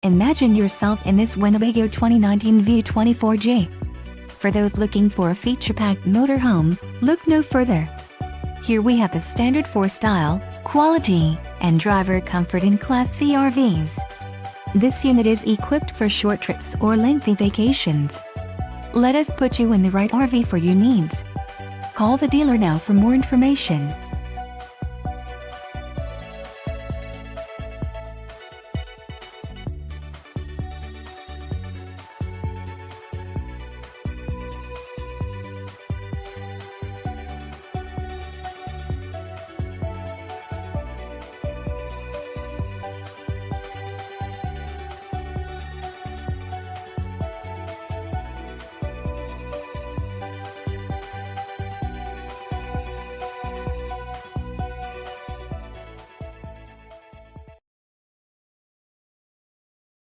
Imagine yourself in this Winnebago 2019 View 24J. For those looking for a feature-packed motorhome, look no further. Here we have the standard for style, quality, and driver comfort in Class C RVs. This unit is equipped for short trips or lengthy vacations. Let us put you in the right RV for your needs. Call the dealer now for more information.